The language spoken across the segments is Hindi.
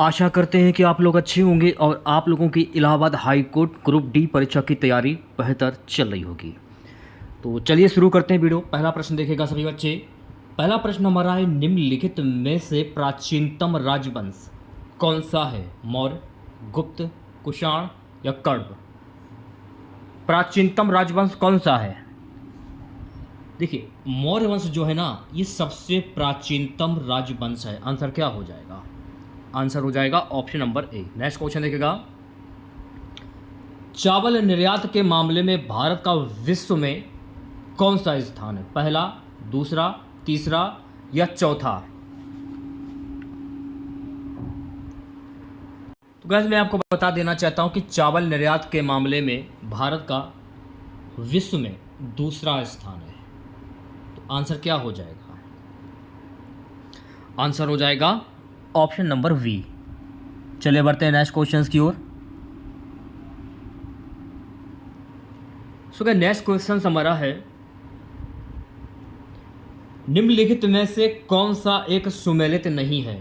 आशा करते हैं कि आप लोग अच्छे होंगे और आप लोगों की Allahabad high court group D परीक्षा की तैयारी बेहतर चल रही होगी। तो चलिए शुरू करते हैं वीडियो। पहला प्रश्न देखेगा सभी बच्चे। पहला प्रश्न हमारा है, निम्नलिखित में से प्राचीनतम राजवंश कौन सा है? मौर्य, गुप्त, कुषाण या कण्व? प्राचीनतम राजवंश कौन सा है? देखिए, मौर्य वंश जो है ना, ये सबसे प्राचीनतम राजवंश है। आंसर क्या हो जाएगा? आंसर हो जाएगा option number A. Next question देखेगा, चावल निर्यात के मामले में भारत का विश्व में कौन सा स्थान है? पहला, दूसरा, तीसरा या चौथा? तो गाइस, मैं आपको बता देना चाहता हूं कि चावल निर्यात के मामले में भारत का विश्व में दूसरा स्थान है। तो आंसर क्या हो जाएगा? आंसर हो जाएगा ऑप्शन नंबर वी। चलिए बढ़ते हैं नेक्स्ट क्वेश्चंस की ओर। सो नेक्स्ट क्वेश्चन हमारा है, निम्नलिखित में से कौन सा एक सुमेलित नहीं है?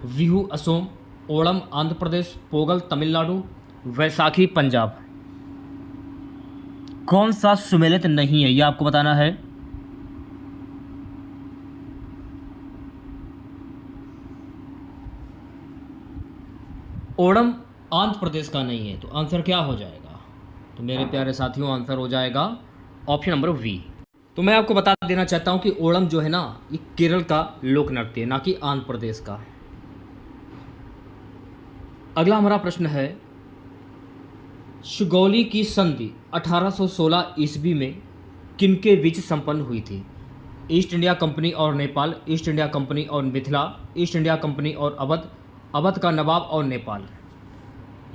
बिहू असम, ओणम आंध्र प्रदेश, पोगल तमिलनाडु, वैसाखी पंजाब। कौन सा सुमेलित नहीं है, यह आपको बताना है। ओणम आंध्र प्रदेश का नहीं है, तो आंसर क्या हो जाएगा? तो मेरे प्यारे साथियों, आंसर हो जाएगा ऑप्शन नंबर वी। तो मैं आपको बता देना चाहता हूं कि ओणम जो है ना, ये केरल का लोक नृत्य है, ना कि आंध्र प्रदेश का। अगला हमारा प्रश्न है, सुगौली की संधि 1816 ईस्वी में किनके बीच संपन्न हुई थी? ईस्ट इंडिया कंपनी और नेपाल, ईस्ट इंडिया कंपनी और मिथिला, ईस्ट इंडिया कंपनी और अवध, अवध का नवाब और नेपाल।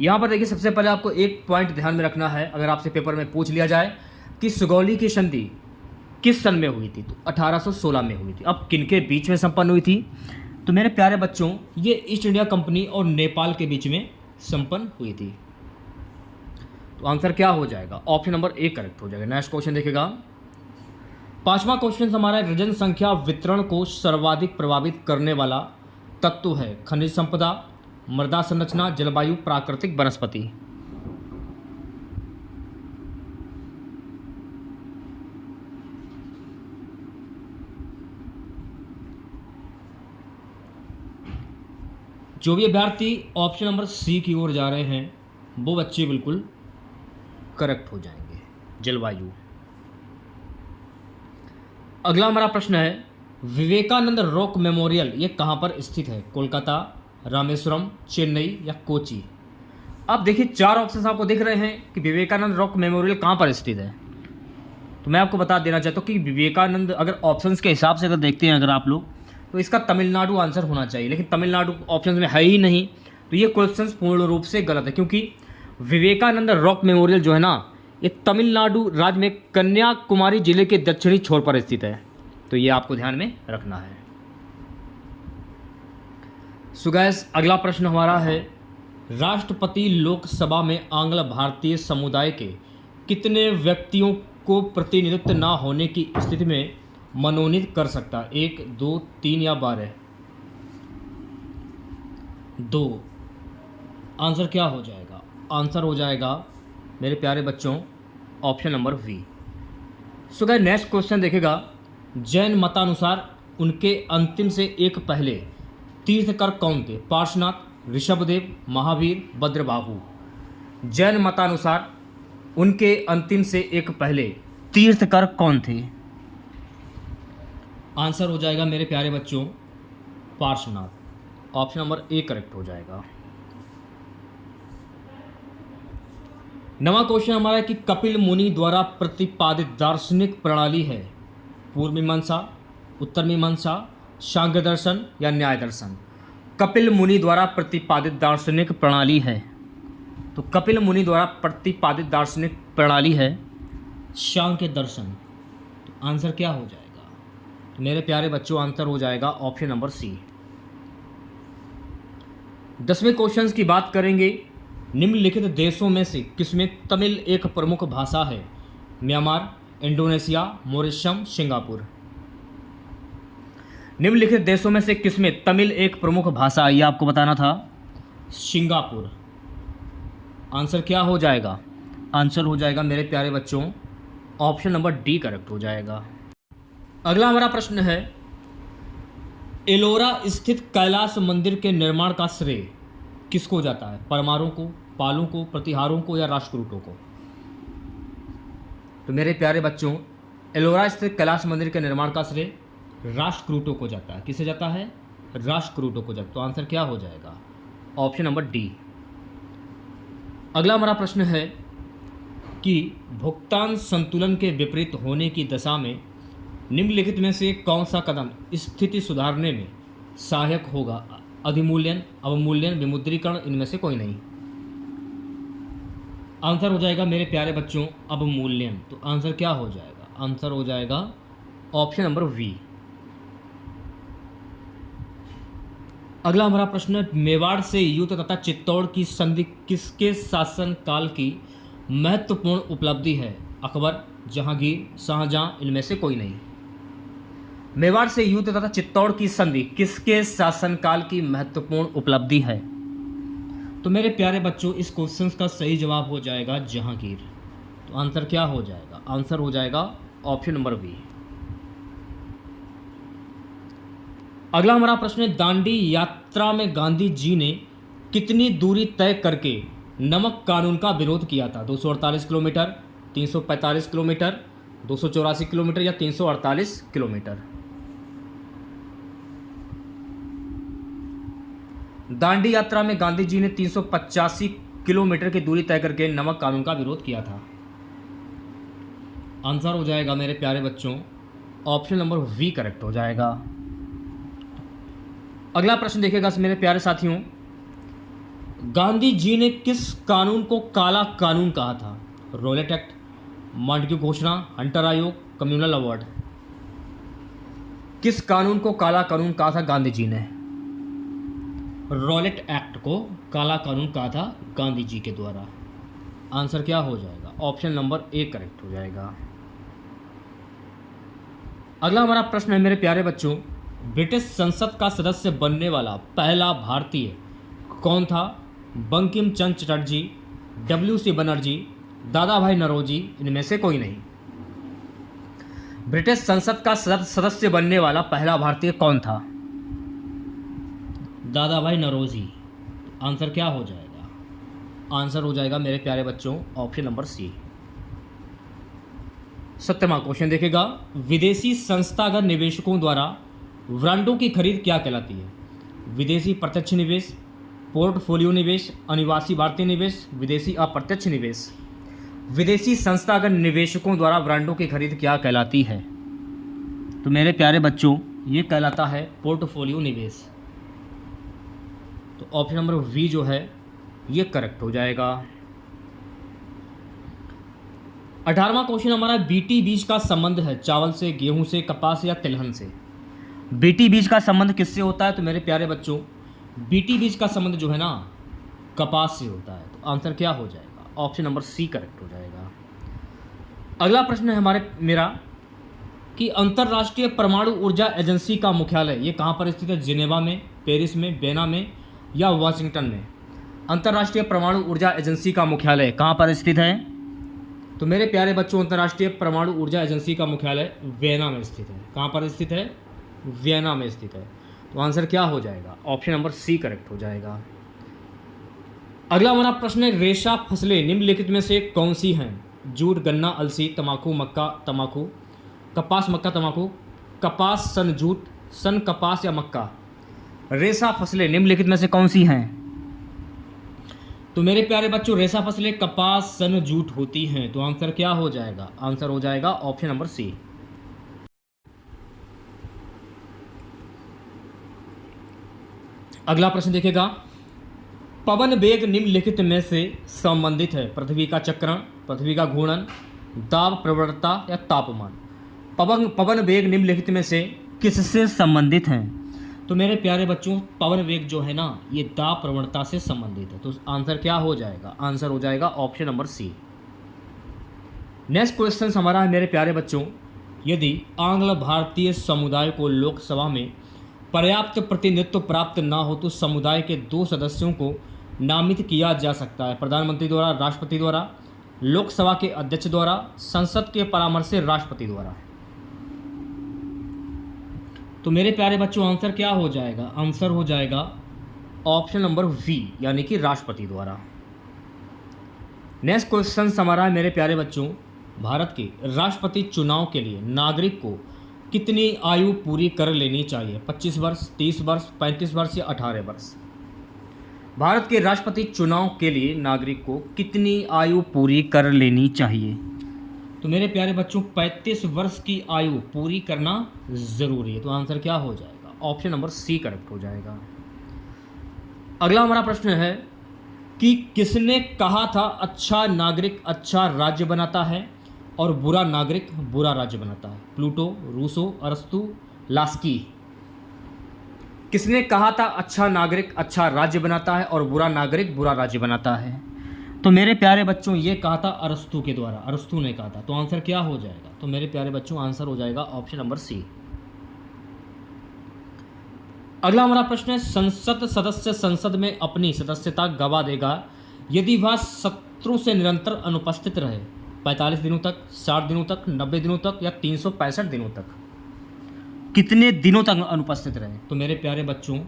यहाँ पर देखिए, सबसे पहले आपको एक पॉइंट ध्यान में रखना है। अगर आपसे पेपर में पूछ लिया जाए कि सुगौली की संधि किस सन में हुई थी, तो 1816 में हुई थी। अब किनके बीच में संपन्न हुई थी? तो मेरे प्यारे बच्चों, ये ईस्ट इंडिया कंपनी और नेपाल के बीच में संपन्न हुई थी। तो आंसर क्या हो जाएगा? ऑप्शन नंबर ए करेक्ट हो जाएगा। नेक्स्ट क्वेश्चन देखेगा, पांचवा क्वेश्चन हमारा है, जनसंख्या वितरण को सर्वाधिक प्रभावित करने वाला तत्व है? खनिज संपदा, मृदा संरचना, जलवायु, प्राकृतिक वनस्पति। जो भी अभ्यर्थी ऑप्शन नंबर सी की ओर जा रहे हैं, वो बच्चे बिल्कुल करेक्ट हो जाएंगे, जलवायु। अगला हमारा प्रश्न है, विवेकानंद रॉक मेमोरियल ये कहाँ पर स्थित है? कोलकाता, रामेश्वरम, चेन्नई या कोची? अब देखिए, चार ऑप्शन आपको दिख रहे हैं कि विवेकानंद रॉक मेमोरियल कहाँ पर स्थित है। तो मैं आपको बता देना चाहता हूँ कि विवेकानंद, अगर ऑप्शंस के हिसाब से अगर देखते हैं अगर आप लोग, तो इसका तमिलनाडु आंसर होना चाहिए, लेकिन तमिलनाडु ऑप्शन में है ही नहीं। तो ये क्वेश्चन पूर्ण रूप से गलत है, क्योंकि विवेकानंद रॉक मेमोरियल जो है ना, ये तमिलनाडु राज्य में कन्याकुमारी जिले के दक्षिणी छोर पर स्थित है। तो ये आपको ध्यान में रखना है। सो गाइस, अगला प्रश्न हमारा है, राष्ट्रपति लोकसभा में आंग्ल भारतीय समुदाय के कितने व्यक्तियों को प्रतिनिधित्व न होने की स्थिति में मनोनीत कर सकता है? 1, 2, 3 या 12? 2। आंसर क्या हो जाएगा? आंसर हो जाएगा मेरे प्यारे बच्चों option number B. So guys, next question देखेगा, जैन मतानुसार उनके अंतिम से एक पहले तीर्थकर कौन थे? पार्श्वनाथ, ऋषभदेव, महावीर, भद्रबाहु। जैन मतानुसार उनके अंतिम से एक पहले तीर्थकर कौन थे? आंसर हो जाएगा मेरे प्यारे बच्चों Parshvanath. Option number A correct हो जाएगा। नवा क्वेश्चन हमारा है कि कपिल मुनि द्वारा प्रतिपादित दार्शनिक प्रणाली है? पूर्व मीमांसा, उत्तर मीमांसा, सांख्य दर्शन या न्याय दर्शन? कपिल मुनि द्वारा प्रतिपादित दार्शनिक प्रणाली है, तो कपिल मुनि द्वारा प्रतिपादित दार्शनिक प्रणाली है सांख्य दर्शन। तो आंसर क्या हो जाएगा? तो मेरे प्यारे बच्चों, आंसर हो जाएगा ऑप्शन नंबर सी। 10वें क्वेश्चन की बात करेंगे, निम्नलिखित देशों में से किसमें तमिल एक प्रमुख भाषा है? Myanmar, Indonesia, Mauritius, Singapore. निम्नलिखित देशों में से किसमें तमिल एक प्रमुख भाषा है? ये आपको बताना था। सिंगापुर। आंसर क्या हो जाएगा? आंसर हो जाएगा मेरे प्यारे बच्चों ऑप्शन नंबर डी करेक्ट हो जाएगा। अगला हमारा प्रश्न है, एलोरा स्थित कैलाश मंदिर के निर्माण का श्रेय किसको जाता है? परमारों को, पालों को, प्रतिहारों को या राष्ट्रकूटों को? तो मेरे प्यारे बच्चों एलोरा स्थित कैलाश मंदिर के निर्माण का श्रेय राष्ट्रकूटों को जाता है। किसे जाता है? राष्ट्रकूटों को जाता है। तो आंसर क्या हो जाएगा? Option number D. अगला हमारा प्रश्न है कि भुगतान संतुलन के विपरीत होने की दशा में निम्नलिखित में से कौन सा कदम स्थिति सुधारने में सहायक होगा? अधिमूल्यन, अवमूल्यन, विमुद्रीकरण, इनमें से कोई नहीं। आंसर हो जाएगा मेरे प्यारे बच्चों अवमूल्यन। तो आंसर क्या हो जाएगा? आंसर हो जाएगा ऑप्शन नंबर वी। अगला हमारा प्रश्न है, मेवाड़ से युद्ध तथा चित्तौड़ की संधि किसके शासनकाल की महत्वपूर्ण उपलब्धि है? अकबर, जहांगीर, शाहजहां, इनमें से कोई नहीं। मेवाड़ से युद्ध तथा चित्तौड़ की संधि किसके शासनकाल की महत्वपूर्ण उपलब्धि है? तो मेरे प्यारे बच्चों इस क्वेश्चन का सही जवाब हो जाएगा जहांगीर। तो आंसर क्या हो जाएगा? आंसर हो जाएगा ऑप्शन नंबर बी। अगला हमारा प्रश्न है, दांडी यात्रा में गांधी जी ने कितनी दूरी तय करके नमक कानून का विरोध किया था? 248 किलोमीटर, 345 किलोमीटर, 284 किलोमीटर या 348 किलोमीटर? दांडी यात्रा में गांधी जी ने 385 किलोमीटर की दूरी तय करके नमक कानून का विरोध किया था। आंसर हो जाएगा मेरे प्यारे बच्चों ऑप्शन नंबर वी करेक्ट हो जाएगा। अगला प्रश्न देखिएगा मेरे प्यारे साथियों, गांधी जी ने किस कानून को काला कानून कहा था? रोलेट एक्ट, मांडक्यू घोषणा, हंटर आयोग, कम्युनल अवार्ड? किस कानून को काला कानून कहा था गांधी जी ने? रोलेट एक्ट को काला कानून कहा था गांधी जी के द्वारा। आंसर क्या हो जाएगा? ऑप्शन नंबर ए करेक्ट हो जाएगा। अगला हमारा प्रश्न है मेरे प्यारे बच्चों, ब्रिटिश संसद का सदस्य बनने वाला पहला भारतीय कौन था? बंकिम चंद्र चटर्जी, WC बनर्जी, दादा भाई नौरोजी, इनमें से कोई नहीं। ब्रिटिश संसद का सदस्य बनने वाला पहला भारतीय कौन था? दादा भाई नौरोजी। आंसर क्या हो जाएगा? आंसर हो जाएगा मेरे प्यारे बच्चों ऑप्शन नंबर सी। 7वां क्वेश्चन देखेगा, विदेशी संस्थागत निवेशकों द्वारा ब्रांडों की खरीद क्या कहलाती है? विदेशी प्रत्यक्ष निवेश, पोर्टफोलियो निवेश, अनिवासी भारतीय निवेश, विदेशी अप्रत्यक्ष निवेश? विदेशी संस्थागत निवेशकों द्वारा ब्रांडों की खरीद क्या कहलाती है? तो मेरे प्यारे बच्चों ये कहलाता है पोर्टफोलियो निवेश। तो ऑप्शन नंबर वी जो है ये करेक्ट हो जाएगा। 18वां क्वेश्चन हमारा, बीटी बीज का संबंध है चावल से, गेहूं से, कपास या तिलहन से? बीटी बीज का संबंध किससे होता है? तो मेरे प्यारे बच्चों बीटी बीज का संबंध जो है ना कपास से होता है। तो आंसर क्या हो जाएगा? ऑप्शन नंबर सी करेक्ट हो जाएगा। अगला प्रश्न है मेरा कि अंतर्राष्ट्रीय परमाणु ऊर्जा एजेंसी का मुख्यालय ये कहाँ पर स्थित है? जिनेवा में, पेरिस में, वेना में या वाशिंगटन में? अंतर्राष्ट्रीय परमाणु ऊर्जा एजेंसी का मुख्यालय कहाँ पर स्थित है? तो मेरे प्यारे बच्चों अंतर्राष्ट्रीय परमाणु ऊर्जा एजेंसी का मुख्यालय वियना में स्थित है। कहाँ पर स्थित है? वियना में स्थित है। तो आंसर क्या हो जाएगा? ऑप्शन नंबर सी करेक्ट हो जाएगा। अगला हमारा प्रश्न है, रेशा फसलें निम्नलिखित में से कौन सी हैं? जूट, गन्ना, अलसी, तंबाकू, मक्का, तंबाकू, कपास, मक्का, तंबाकू, कपास, सन, जूट, सन, कपास या मक्का? रेशा फसलें निम्नलिखित में से कौन सी हैं? तो मेरे प्यारे बच्चों रेशा फसलें कपास, सन, जूट होती हैं। तो आंसर क्या हो जाएगा? आंसर हो जाएगा ऑप्शन नंबर सी। अगला प्रश्न देखेगा, पवन वेग निम्नलिखित में से संबंधित है? पृथ्वी का चक्रण, पृथ्वी का घूर्णन, दाब, प्रवणता या तापमान? पवन वेग निम्नलिखित में से किससे संबंधित है? तो मेरे प्यारे बच्चों पवन वेग जो है ना ये दाब प्रवणता से संबंधित है। तो आंसर क्या हो जाएगा? आंसर हो जाएगा option number C. Next question हमारा है मेरे प्यारे बच्चों, यदि आंग्ल भारतीय समुदाय को लोकसभा में पर्याप्त प्रतिनिधित्व प्राप्त ना हो तो समुदाय के 2 सदस्यों को नामित किया जा सकता है, प्रधानमंत्री द्वारा, राष्ट्रपति द्वारा, लोकसभा के अध्यक्ष द्वारा, संसद के परामर्श से राष्ट्रपति द्वारा। तो मेरे प्यारे बच्चों आंसर क्या हो जाएगा? आंसर हो जाएगा ऑप्शन नंबर वी, यानी कि राष्ट्रपति द्वारा। नेक्स्ट क्वेश्चन हमारा है मेरे प्यारे बच्चों, भारत के राष्ट्रपति चुनाव के लिए नागरिक को कितनी आयु पूरी कर लेनी चाहिए? 25 वर्ष, 30 वर्ष, 35 वर्ष या 18 वर्ष? भारत के राष्ट्रपति चुनाव के लिए नागरिक को कितनी आयु पूरी कर लेनी चाहिए? तो मेरे प्यारे बच्चों 35 वर्ष की आयु पूरी करना जरूरी है। तो आंसर क्या हो जाएगा? ऑप्शन नंबर सी करेक्ट हो जाएगा। अगला हमारा प्रश्न है कि किसने कहा था अच्छा नागरिक अच्छा राज्य बनाता है और बुरा नागरिक बुरा राज्य बनाता है? प्लूटो, रूसो, अरस्तु, लास्की। किसने कहा था अच्छा नागरिक अच्छा राज्य बनाता है और बुरा नागरिक बुरा राज्य बनाता है? तो मेरे प्यारे बच्चों ये कहा था अरस्तु के द्वारा, अरस्तु ने कहा था। तो आंसर क्या हो जाएगा? तो मेरे प्यारे बच्चों आंसर हो जाएगा ऑप्शन नंबर सी। अगला हमारा प्रश्न है, संसद सदस्य संसद में अपनी सदस्यता गवा देगा यदि वह शत्रु से निरंतर अनुपस्थित रहे 45 दिनों तक, 60 दिनों तक, 90 दिनों तक या 365 दिनों तक? कितने दिनों तक अनुपस्थित रहे? तो मेरे प्यारे बच्चों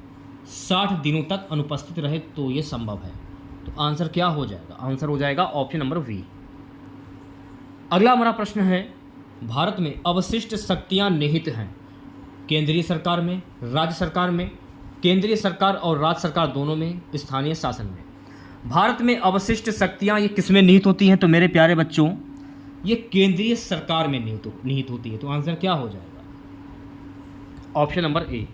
60 दिनों तक अनुपस्थित रहे तो ये संभव है। तो आंसर क्या हो जाएगा? आंसर हो जाएगा ऑप्शन नंबर वी। अगला हमारा प्रश्न है, भारत में अवशिष्ट शक्तियां निहित हैं केंद्रीय सरकार में, राज्य सरकार में, केंद्रीय सरकार और राज्य सरकार दोनों में, स्थानीय शासन में। भारत में अवशिष्ट शक्तियां ये किसमें निहित होती हैं? तो मेरे प्यारे बच्चों ये केंद्रीय सरकार में निहित होती है। तो आंसर क्या हो जाएगा? Option number A.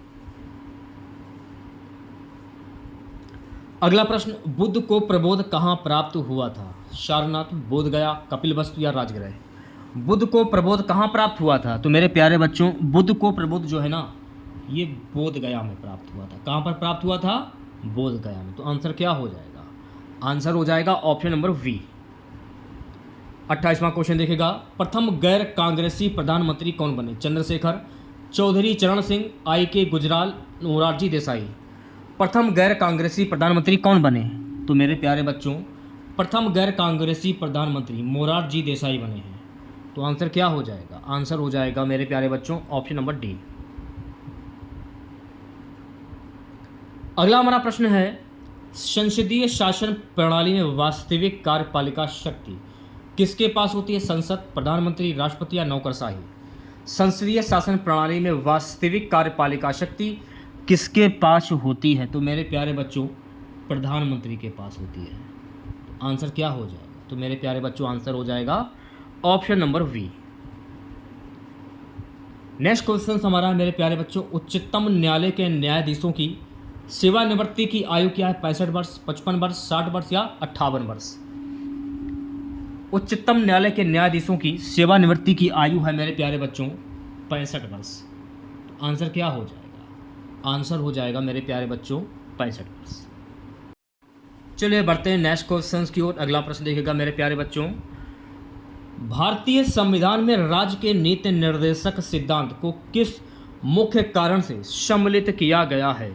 अगला प्रश्न, बुद्ध को प्रबोध कहाँ प्राप्त हुआ था? सारनाथ, बोधगया, कपिलवस्तु या राजगृह? बुद्ध को प्रबोध कहाँ प्राप्त हुआ था? तो मेरे प्यारे बच्चों बुद्ध को प्रबोध जो है ना ये बोधगया में प्राप्त हुआ था। कहाँ पर प्राप्त हुआ था? बोधगया में। तो आंसर क्या हो जाएगा? आंसर हो जाएगा ऑप्शन नंबर वी। 28वां क्वेश्चन देखेगा, प्रथम गैर कांग्रेसी प्रधानमंत्री कौन बने? चंद्रशेखर, चौधरी चरण सिंह, आई.के. गुजराल, मोरारजी देसाई। प्रथम गैर कांग्रेसी प्रधानमंत्री कौन बने? तो मेरे प्यारे बच्चों प्रथम गैर कांग्रेसी प्रधानमंत्री मोरारजी देसाई बने हैं। तो आंसर क्या हो जाएगा? आंसर हो जाएगा मेरे प्यारे बच्चों ऑप्शन नंबर डी। अगला हमारा प्रश्न है, संसदीय शासन प्रणाली में वास्तविक कार्यपालिका शक्ति किसके पास होती है? संसद, प्रधानमंत्री, राष्ट्रपति या नौकरशाही? संसदीय शासन प्रणाली में वास्तविक कार्यपालिका शक्ति किसके पास होती है? तो मेरे प्यारे बच्चों प्रधानमंत्री के पास होती है। तो आंसर क्या हो जाएगा? तो मेरे प्यारे बच्चों आंसर हो जाएगा option number B. Next question हमारा है मेरे प्यारे बच्चों, उच्चतम न्यायालय के न्यायाधीशों की सेवानिवृत्ति की आयु क्या है? 65 वर्ष, 55 वर्ष, 60 वर्ष या 58 वर्ष? उच्चतम न्यायालय के न्यायाधीशों की सेवानिवृत्ति की आयु है मेरे प्यारे बच्चों 65 वर्ष। तो आंसर क्या हो जाएगा? आंसर हो जाएगा मेरे प्यारे बच्चों 65 वर्ष। चलिए बढ़ते हैं नेक्स्ट क्वेश्चन की ओर। अगला प्रश्न देखेगा मेरे प्यारे बच्चों, भारतीय संविधान में राज्य के नीति निर्देशक सिद्धांत को किस मुख्य कारण से सम्मिलित किया गया है?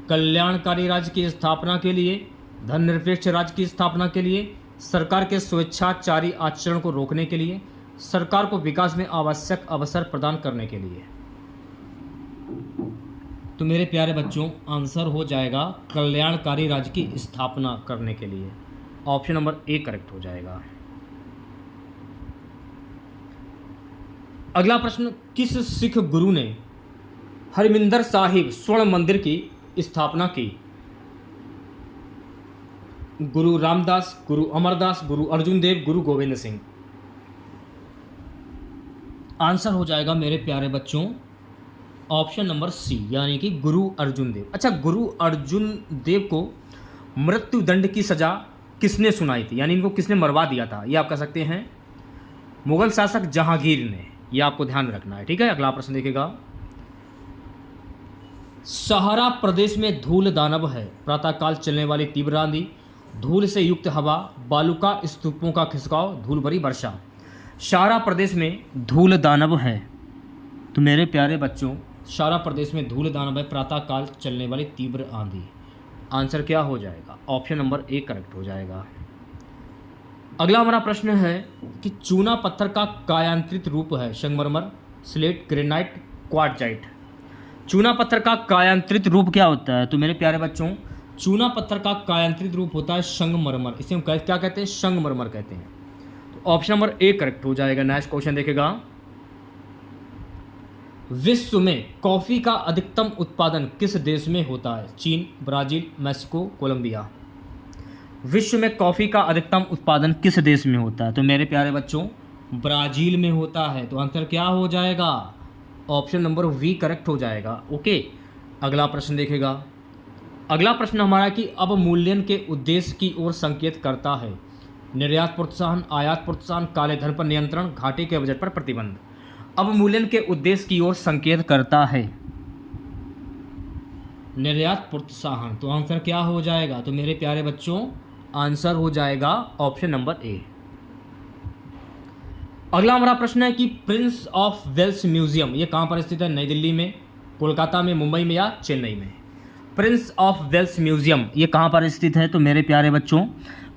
कल्याणकारी राज्य की स्थापना के लिए, धर्मनिरपेक्ष राज्य की स्थापना के लिए, सरकार के स्वेच्छाचारी आचरण को रोकने के लिए, सरकार को विकास में आवश्यक अवसर प्रदान करने के लिए। तो मेरे प्यारे बच्चों आंसर हो जाएगा कल्याणकारी राज्य की स्थापना करने के लिए। ऑप्शन नंबर ए करेक्ट हो जाएगा। अगला प्रश्न, किस सिख गुरु ने हरमिंदर साहिब स्वर्ण मंदिर की स्थापना की? गुरु रामदास, गुरु अमरदास, गुरु अर्जुन देव, गुरु गोविंद सिंह। आंसर हो जाएगा मेरे प्यारे बच्चों ऑप्शन नंबर सी, यानी कि गुरु अर्जुन देव। अच्छा, गुरु अर्जुन देव को मृत्यु दंड की सजा किसने सुनाई थी, यानी इनको किसने मरवा दिया था? ये आप कह सकते हैं मुगल शासक जहांगीर ने। ये आपको ध्यान रखना है, ठीक है। अगला प्रश्न देखेगा, सहारा प्रदेश में धूल दानव है, प्रातःकाल चलने वाली तीव्र आंधी, धूल से युक्त हवा, बालूका स्तूपों का खिसकाव, धूल भरी वर्षा। सहारा प्रदेश में धूल दानव है। तो मेरे प्यारे बच्चों सारा प्रदेश में धूल दानव है, प्रातः काल चलने वाली तीव्र आंधी। आंसर क्या हो जाएगा? ऑप्शन नंबर ए करेक्ट हो जाएगा। अगला हमारा प्रश्न है कि चूना पत्थर का कायांतरित रूप है संगमरमर, स्लेट, ग्रेनाइट, क्वार्टजाइट। चूना पत्थर का कायांतरित रूप क्या होता है? तो मेरे प्यारे बच्चों, चूना पत्थर का कायांतरित रूप होता है संगमरमर। इसे हम क्या कहते हैं? संगमरमर कहते हैं। तो ऑप्शन नंबर ए करेक्ट हो जाएगा। नेक्स्ट क्वेश्चन देखेगा, विश्व में कॉफी का अधिकतम उत्पादन किस देश में होता है? चीन, ब्राजील, मैक्सिको, कोलंबिया। विश्व में कॉफी का अधिकतम उत्पादन किस देश में होता है? तो मेरे प्यारे बच्चों, ब्राजील में होता है। तो आंसर क्या हो जाएगा? ऑप्शन नंबर वी करेक्ट हो जाएगा। ओके, अगला प्रश्न देखेगा। अगला प्रश्न हमारा कि अवमूल्यन के उद्देश्य की ओर संकेत करता है। निर्यात प्रोत्साहन, आयात प्रोत्साहन, काले धन पर नियंत्रण, घाटे के बजट पर प्रतिबंध। अवमूल्यन के उद्देश्य की ओर संकेत करता है निर्यात प्रोत्साहन। तो आंसर क्या हो जाएगा? तो मेरे प्यारे बच्चों, आंसर हो जाएगा ऑप्शन नंबर ए। अगला हमारा प्रश्न है कि प्रिंस ऑफ वेल्स म्यूजियम ये कहाँ पर स्थित है? नई दिल्ली में, कोलकाता में, मुंबई में या चेन्नई में? प्रिंस ऑफ वेल्स म्यूजियम ये कहाँ पर स्थित है? तो मेरे प्यारे बच्चों,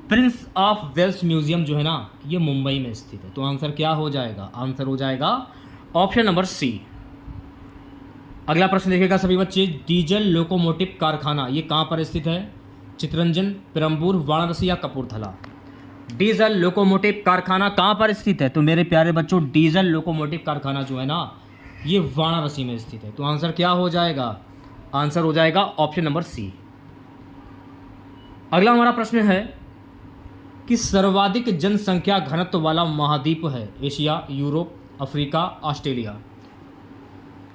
प्रिंस ऑफ वेल्स म्यूजियम जो है ना, ये मुंबई में स्थित है। तो आंसर क्या हो जाएगा? आंसर हो जाएगा ऑप्शन नंबर सी। अगला प्रश्न देखेगा सभी बच्चे, डीजल लोकोमोटिव कारखाना ये कहाँ पर स्थित है? चितरंजन, पेरम्बूर, वाराणसी या कपूरथला? डीजल लोकोमोटिव कारखाना कहाँ पर स्थित है? तो मेरे प्यारे बच्चों, डीजल लोकोमोटिव कारखाना जो है ना, ये वाराणसी में स्थित है। तो आंसर क्या हो जाएगा? आंसर हो जाएगा ऑप्शन नंबर सी। अगला हमारा प्रश्न है कि सर्वाधिक जनसंख्या घनत्व वाला महाद्वीप है? Asia, Europe, Africa, Australia.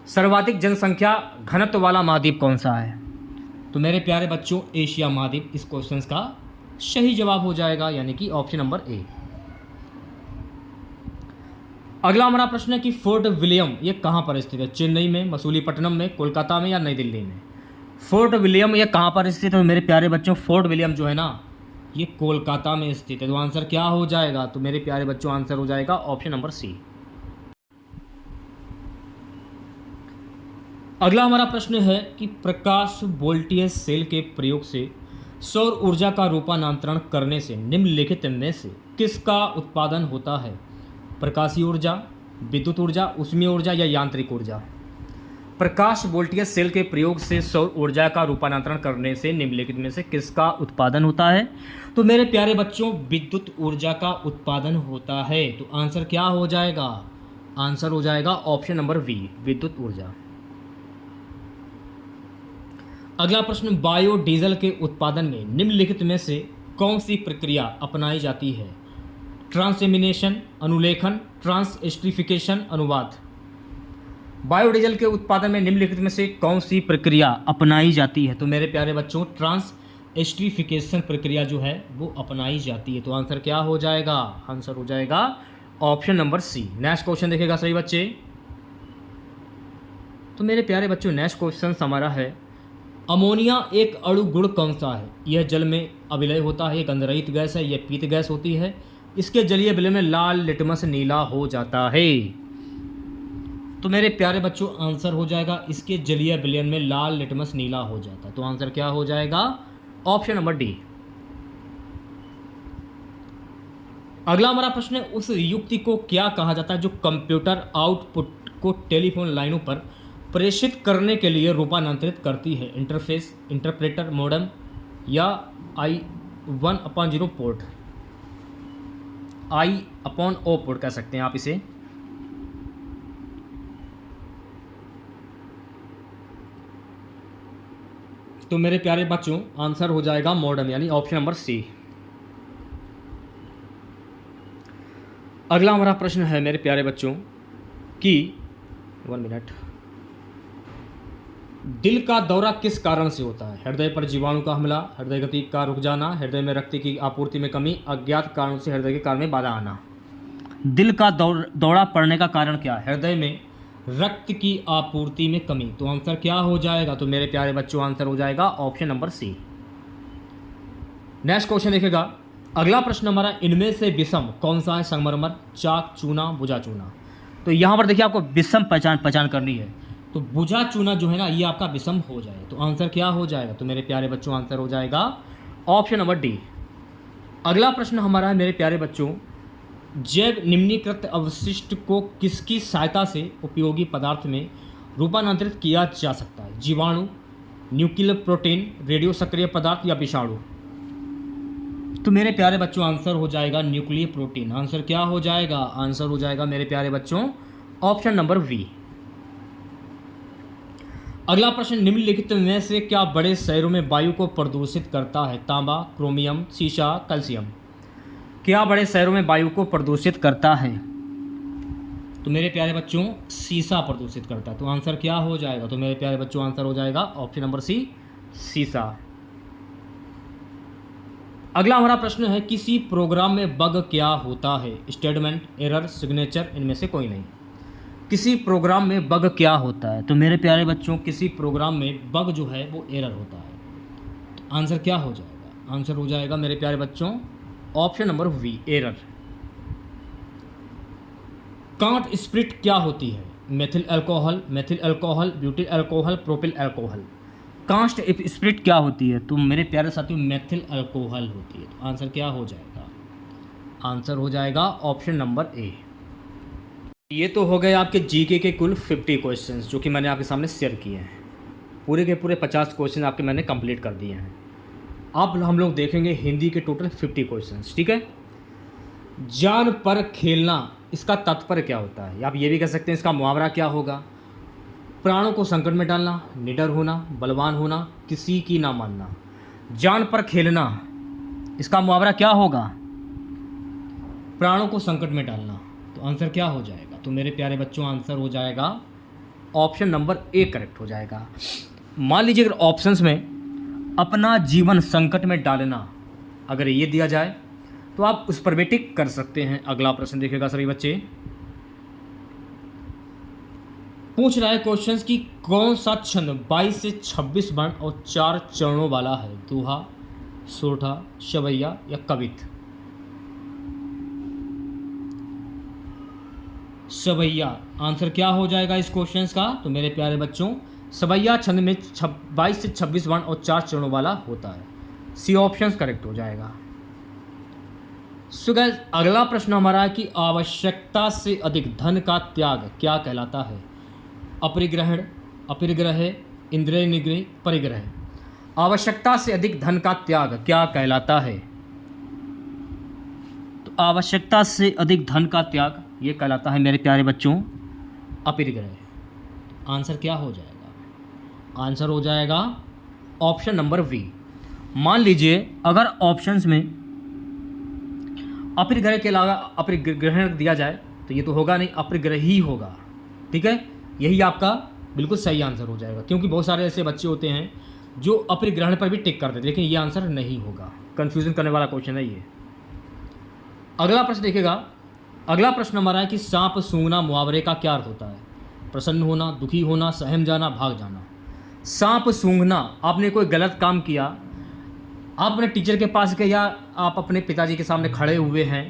सर्वाधिक जनसंख्या घनत्व वाला महाद्वीप कौन सा है? तो मेरे प्यारे बच्चों, एशिया महाद्वीप इस क्वेश्चन का सही जवाब हो जाएगा, यानी कि ऑप्शन नंबर ए। अगला हमारा प्रश्न है कि फोर्ट विलियम ये कहाँ पर स्थित है? चेन्नई में, मसूलीपट्टनम में, कोलकाता में या नई दिल्ली में? फोर्ट विलियम ये कहाँ पर स्थित है? मेरे प्यारे बच्चों, फोर्ट विलियम जो है ना, ये कोलकाता में स्थित है। तो आंसर क्या हो जाएगा? तो मेरे प्यारे बच्चों, आंसर हो जाएगा ऑप्शन नंबर सी। अगला हमारा प्रश्न है कि प्रकाश वोल्टेज सेल के प्रयोग से सौर ऊर्जा का रूपांतरण करने से निम्नलिखित में से किसका उत्पादन होता है? प्रकाशीय ऊर्जा, विद्युत ऊर्जा, ऊष्मीय ऊर्जा या यांत्रिक ऊर्जा? प्रकाश वोल्टेज सेल के प्रयोग से सौर ऊर्जा का रूपांतरण करने से निम्नलिखित में से किसका उत्पादन होता है? तो मेरे प्यारे बच्चों, विद्युत ऊर्जा का उत्पादन होता है। तो आंसर क्या हो जाएगा? आंसर हो जाएगा ऑप्शन नंबर वी, विद्युत ऊर्जा। अगला प्रश्न, बायोडीजल के उत्पादन में निम्नलिखित में से कौन सी प्रक्रिया अपनाई जाती है? ट्रांसएमिनेशन, अनुलेखन, ट्रांसएस्ट्रिफिकेशन, अनुवाद। बायोडीजल के उत्पादन में निम्नलिखित में से कौन सी प्रक्रिया अपनाई जाती है? तो मेरे प्यारे बच्चों, ट्रांसएस्ट्रिफिकेशन प्रक्रिया जो है वो अपनाई जाती है। तो आंसर क्या हो जाएगा? आंसर हो जाएगा option number C. Next question देखेगा सही बच्चे। तो मेरे प्यारे बच्चों, नेक्स्ट क्वेश्चन हमारा है, अमोनिया एक अणु गुण कौन सा है? यह जल में अविलय होता है, गंधरहित गैस है, यह पीत गैस होती है, इसके जलीय विलय में लाल लिटमस नीला हो जाता है। तो मेरे प्यारे बच्चों, आंसर हो जाएगा इसके जलीय विलयन में लाल लिटमस नीला हो जाता है। तो आंसर क्या हो जाएगा? Option number D. अगला हमारा प्रश्न है, उस युक्ति को क्या कहा जाता है जो कंप्यूटर आउटपुट को टेलीफोन लाइनों पर प्रेषित करने के लिए रूपांतरित करती है? इंटरफेस, इंटरप्रेटर, मॉडेम या I/1/0 पोर्ट? I/O पोर्ट कह सकते हैं आप इसे। तो मेरे प्यारे बच्चों, आंसर हो जाएगा मॉडेम, यानी ऑप्शन नंबर सी। अगला हमारा प्रश्न है मेरे प्यारे बच्चों कि 1 मिनट, दिल का दौरा किस कारण से होता है? हृदय पर जीवाणु का हमला, हृदय गति का रुक जाना, हृदय में रक्त की आपूर्ति में कमी, अज्ञात कारणों से हृदय के कार्य में बाधा आना। दिल का दौरा पड़ने का कारण क्या है? हृदय में रक्त की आपूर्ति में कमी। तो आंसर क्या हो जाएगा? तो मेरे प्यारे बच्चों, आंसर हो जाएगा option number C. Next question देखेगा। अगला प्रश्न हमारा, इनमें से विषम कौन सा है? संगमरमर, चाक, चूना, बुझा चूना। तो यहाँ पर देखिए, आपको विषम पहचान करनी है। तो बुझा चूना जो है ना ये आपका विषम हो जाए। तो आंसर क्या हो जाएगा? तो मेरे प्यारे बच्चों आंसर हो जाएगा ऑप्शन नंबर डी। अगला प्रश्न हमारा है मेरे प्यारे बच्चों, जैव निम्नीकृत अवशिष्ट को किसकी सहायता से उपयोगी पदार्थ में रूपांतरित किया जा सकता है? जीवाणु, न्यूक्लियर प्रोटीन, रेडियो सक्रिय पदार्थ या विषाणु? तो मेरे प्यारे बच्चों आंसर हो जाएगा न्यूक्लियर प्रोटीन। आंसर क्या हो जाएगा? आंसर हो जाएगा मेरे प्यारे बच्चों ऑप्शन नंबर वी। अगला प्रश्न, निम्नलिखित में से क्या बड़े शहरों में वायु को प्रदूषित करता है? तांबा, क्रोमियम, सीसा, कैल्शियम? क्या बड़े शहरों में वायु को प्रदूषित करता है? तो मेरे प्यारे बच्चों सीसा प्रदूषित करता है। तो आंसर क्या हो जाएगा? तो मेरे प्यारे बच्चों आंसर हो जाएगा ऑप्शन नंबर सी, सीसा। अगला हमारा प्रश्न है, किसी प्रोग्राम में बग क्या होता है? स्टेटमेंट, एरर, सिग्नेचर, इनमें से कोई नहीं। किसी प्रोग्राम में बग क्या होता है? तो मेरे प्यारे बच्चों किसी प्रोग्राम में बग जो है वो एरर होता है। तो आंसर क्या हो जाएगा? आंसर हो जाएगा मेरे प्यारे बच्चों ऑप्शन नंबर वी, एरर। कांट स्प्रिट क्या होती है? Methyl alcohol, butyl alcohol, propyl alcohol? कांस्ट स्प्रिट क्या होती है? तो मेरे प्यारे साथियों मेथिल अल्कोहल होती है। तो आंसर क्या हो जाएगा? आंसर हो जाएगा ऑप्शन नंबर ए। ये तो हो गए आपके जीके के कुल 50 क्वेश्चंस जो कि मैंने आपके सामने शेयर किए हैं। पूरे के पूरे 50 क्वेश्चन आपके मैंने कंप्लीट कर दिए हैं। अब हम लोग देखेंगे हिंदी के टोटल 50 क्वेश्चंस, ठीक है। जान पर खेलना, इसका तात्पर्य क्या होता है? आप ये भी कह सकते हैं इसका मुहावरा क्या होगा? प्राणों को संकट में डालना, निडर होना, बलवान होना, किसी की ना मानना। जान पर खेलना, इसका मुहावरा क्या होगा? प्राणों को संकट में डालना। तो आंसर क्या हो जाएगा? तो मेरे प्यारे बच्चों आंसर हो जाएगा ऑप्शन नंबर ए करेक्ट हो जाएगा। मान लीजिए अगर ऑप्शंस में अपना जीवन संकट में डालना अगर ये दिया जाए तो आप उस पर भी टिक कर सकते हैं। अगला प्रश्न देखिएगा सभी बच्चे, पूछ रहा है क्वेश्चंस की कौन सा छंद 22 से 26 वर्ण और 4 चरणों वाला है? दोहा, सोरठा, शवैया या कवित? सवैया आंसर क्या हो जाएगा इस क्वेश्चंस का? तो मेरे प्यारे बच्चों सवैया छंद में 22 से 26 वर्ण और 4 चरणों वाला होता है। सी ऑप्शन करेक्ट हो जाएगा। सो गाइस अगला प्रश्न हमारा है कि आवश्यकता से अधिक धन का त्याग क्या कहलाता है? अपरिग्रहण, अपरिग्रह, इंद्रिय निग्रह, परिग्रह? आवश्यकता से अधिक धन का त्याग क्या कहलाता है? तो आवश्यकता से अधिक धन का त्याग ये कहलाता है मेरे प्यारे बच्चों अपरिग्रह। आंसर क्या हो जाएगा? आंसर हो जाएगा ऑप्शन नंबर वी। मान लीजिए अगर ऑप्शंस में अपरिग्रह के अलावा अपरिग्रहण दिया जाए तो ये तो होगा नहीं, अपरिग्रह ही होगा, ठीक है। यही आपका बिल्कुल सही आंसर हो जाएगा, क्योंकि बहुत सारे ऐसे बच्चे होते हैं जो अपरिग्रहण पर भी टिक कर देते, लेकिन ये आंसर नहीं होगा। कन्फ्यूजन करने वाला क्वेश्चन है ये। अगला प्रश्न देखिएगा, अगला प्रश्न हमारा है कि सांप सूंघना मुहावरे का क्या अर्थ होता है? प्रसन्न होना, दुखी होना, सहम जाना, भाग जाना? सांप सूंघना, आपने कोई गलत काम किया, आप अपने टीचर के पास गए या आप अपने पिताजी के सामने खड़े हुए हैं,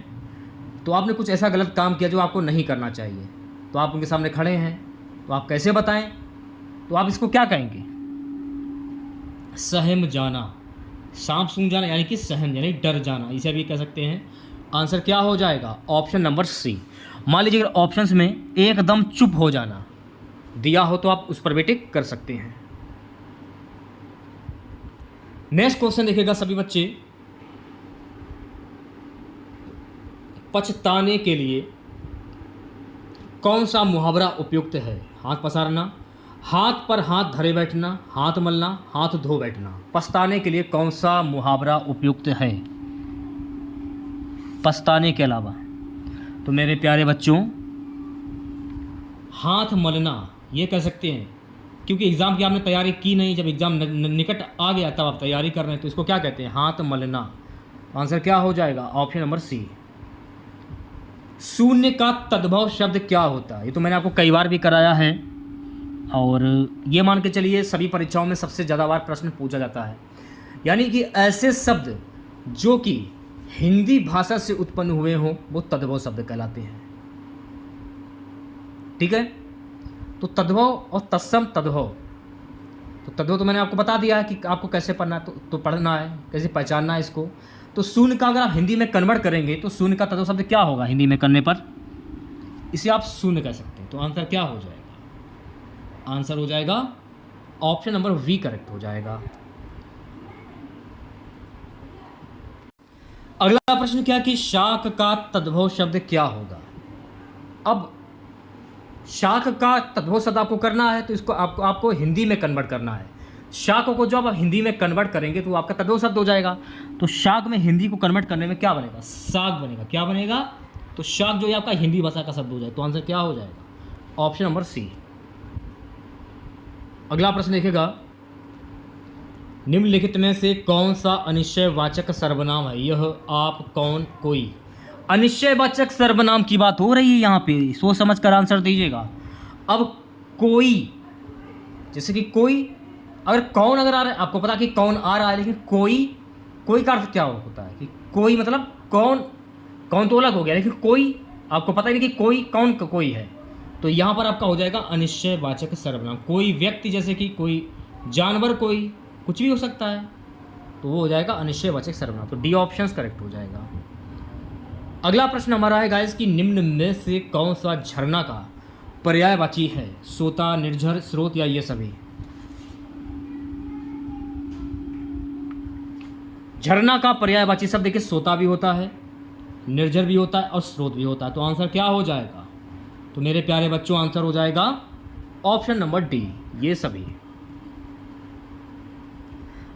तो आपने कुछ ऐसा गलत काम किया जो आपको नहीं करना चाहिए, तो आप उनके सामने खड़े हैं, तो आप कैसे बताएं? तो आप इसको क्या कहेंगे? सहम जाना। सांप सूंघ जाना यानी कि सहम यानी डर जाना, इसे भी कह सकते हैं। आंसर क्या हो जाएगा? Option number C. मान लीजिए अगर ऑप्शंस में एकदम चुप हो जाना दिया हो तो आप उस पर भी टिक कर सकते हैं। नेक्स्ट क्वेश्चन देखिएगा सभी बच्चे, पछताने के लिए कौन सा मुहावरा उपयुक्त है? हाथ पसारना, हाथ पर हाथ धरे बैठना, हाथ मलना, हाथ धो बैठना? पछताने के लिए कौन सा मुहावरा उपयुक्त है पछताने के अलावा? तो मेरे प्यारे बच्चों हाथ मलना ये कह सकते हैं, क्योंकि एग्ज़ाम की आपने तैयारी की नहीं, जब एग्ज़ाम निकट आ गया तब आप तैयारी कर रहे हैं, तो इसको क्या कहते हैं? हाथ मलना। आंसर क्या हो जाएगा? Option number C. शून्य का तद्भव शब्द क्या होता है? ये तो मैंने आपको कई बार भी कराया है, और ये मान के चलिए सभी परीक्षाओं में सबसे ज़्यादा बार प्रश्न पूछा जाता है। यानी कि ऐसे शब्द जो कि हिंदी भाषा से उत्पन्न हुए हों वो तद्भव शब्द कहलाते हैं, ठीक है। तो तद्भव और तत्सम तद्भव, तो तद्भव तो मैंने आपको बता दिया है कि आपको कैसे पढ़ना है, तो पढ़ना है, कैसे पहचानना है इसको। तो शून्य का अगर आप हिंदी में कन्वर्ट करेंगे तो शून्य का तद्भव शब्द क्या होगा हिंदी में करने पर, इसे आप शून्य कह सकते हैं। तो आंसर क्या हो जाएगा, आंसर हो जाएगा ऑप्शन नंबर वी करेक्ट हो जाएगा। अगला प्रश्न क्या कि शाक का तद्भव शब्द क्या होगा। अब शाक का तद्भव शब्द आपको करना है तो इसको आपको हिंदी में कन्वर्ट करना है। शाक को जब आप हिंदी में कन्वर्ट करेंगे तो आपका तद्भव शब्द हो जाएगा। तो शाक में हिंदी को कन्वर्ट करने में क्या बनेगा, साग बनेगा। क्या बनेगा, तो शाक जो है आपका हिंदी भाषा का शब्द हो जाएगा। तो आंसर क्या हो जाएगा, ऑप्शन नंबर सी। अगला प्रश्न देखिएगा, निम्नलिखित में से कौन सा अनिश्चयवाचक सर्वनाम है। यह आप कौन कोई, अनिश्चयवाचक सर्वनाम की बात हो रही है यहाँ पे, सोच समझ कर आंसर दीजिएगा। अब कोई, जैसे कि कोई, अगर कौन अगर आ रहा है, आपको पता कि कौन आ रहा है, लेकिन कोई का अर्थ क्या होता है कि कोई मतलब कौन तो अलग हो गया, लेकिन कोई आपको पता ही नहीं कि कोई कौन का कोई है। तो यहाँ पर आपका हो जाएगा अनिश्चयवाचक सर्वनाम। कोई व्यक्ति, जैसे कि कोई जानवर, कोई कुछ भी हो सकता है, तो वो हो जाएगा अनिश्चयवाचक सर्वनाम। तो डी ऑप्शन करेक्ट हो जाएगा। अगला प्रश्न हमारा है गाइस कि निम्न में से कौन सा झरना का पर्यायवाची है, सोता, निर्झर, स्रोत या ये सभी। झरना का पर्यायवाची शब्द देखिए सोता भी होता है, निर्झर भी होता है और स्रोत भी होता है। तो आंसर क्या हो जाएगा, तो मेरे प्यारे बच्चों आंसर हो जाएगा ऑप्शन नंबर डी, ये सभी।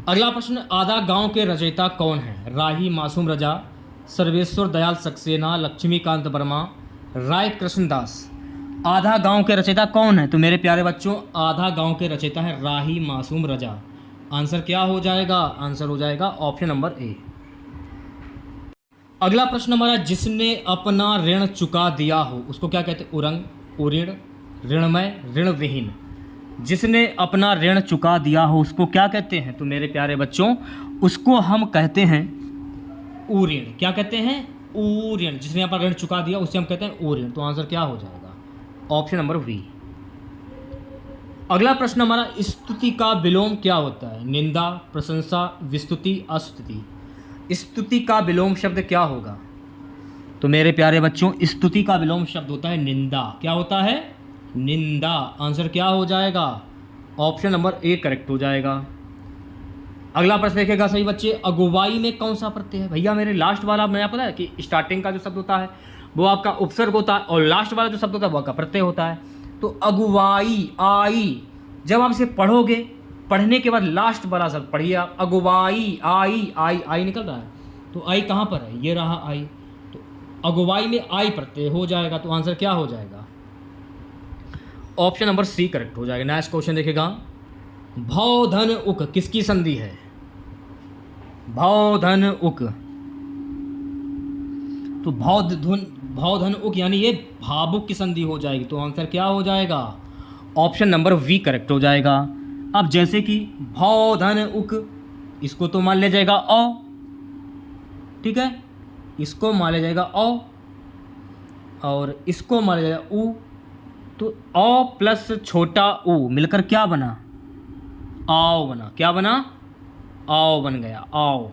अगला प्रश्न, आधा गांव के रचयिता कौन है। राही मासूम रजा, सर्वेश्वर दयाल सक्सेना, लक्ष्मीकांत वर्मा, राय कृष्णदास। आधा गांव के रचयिता कौन है, तो मेरे प्यारे बच्चों आधा गांव के रचयिता है राही मासूम रजा। आंसर क्या हो जाएगा, आंसर हो जाएगा ऑप्शन नंबर ए। अगला प्रश्न हमारा, जिसने अपना ऋण चुका दिया हो उसको क्या कहते हैं, उरंग, उऋण, ऋणमय, ऋण विहीन। जिसने अपना ऋण चुका दिया हो उसको क्या कहते हैं, तो मेरे प्यारे बच्चों उसको हम कहते हैं उऋण। क्या कहते हैं, उऋण। जिसने अपना ऋण चुका दिया उसे हम कहते हैं उऋण। तो आंसर क्या हो जाएगा, ऑप्शन नंबर वी। अगला प्रश्न हमारा, स्तुति का विलोम क्या होता है। निंदा, प्रशंसा, विस्तुति, अस्तुति। स्तुति का विलोम शब्द क्या होगा, तो मेरे प्यारे बच्चों स्तुति का विलोम शब्द होता है निंदा। क्या होता है, निंदा। आंसर क्या हो जाएगा, ऑप्शन नंबर ए करेक्ट हो जाएगा। अगला प्रश्न देखेगा सही बच्चे, अगुवाई में कौन सा प्रत्यय है। भैया मेरे लास्ट वाला मैं पता है कि स्टार्टिंग का जो शब्द होता है वो आपका उपसर्ग होता है और लास्ट वाला जो शब्द होता है वो आपका प्रत्यय होता है। तो अगुवाई, आई, जब आप इसे पढ़ोगे, पढ़ने के बाद लास्ट वाला शब्द पढ़िए आप, अगुवाई, आई निकल रहा है, तो आई कहाँ पर है, ये रहा आई। तो अगुवाई में आई प्रत्यय हो जाएगा। तो आंसर क्या हो जाएगा, ऑप्शन नंबर सी करेक्ट हो जाएगा। नेक्स्ट क्वेश्चन देखेगा, भौ धन उक किसकी संधि है। भौ धन उक, तो भौ धन उक यानी ये भावुक की संधि हो जाएगी। तो आंसर क्या हो जाएगा, ऑप्शन नंबर वी करेक्ट हो जाएगा। अब जैसे कि भौ धन उक, इसको तो मान लिया जाएगा औ, ठीक है, इसको मान लिया जाएगा औ और इसको मान लिया जाएगा ऊ। तो औ प्लस छोटा ऊ मिलकर क्या बना, आओ बना। क्या बना, आओ बन गया, आओ।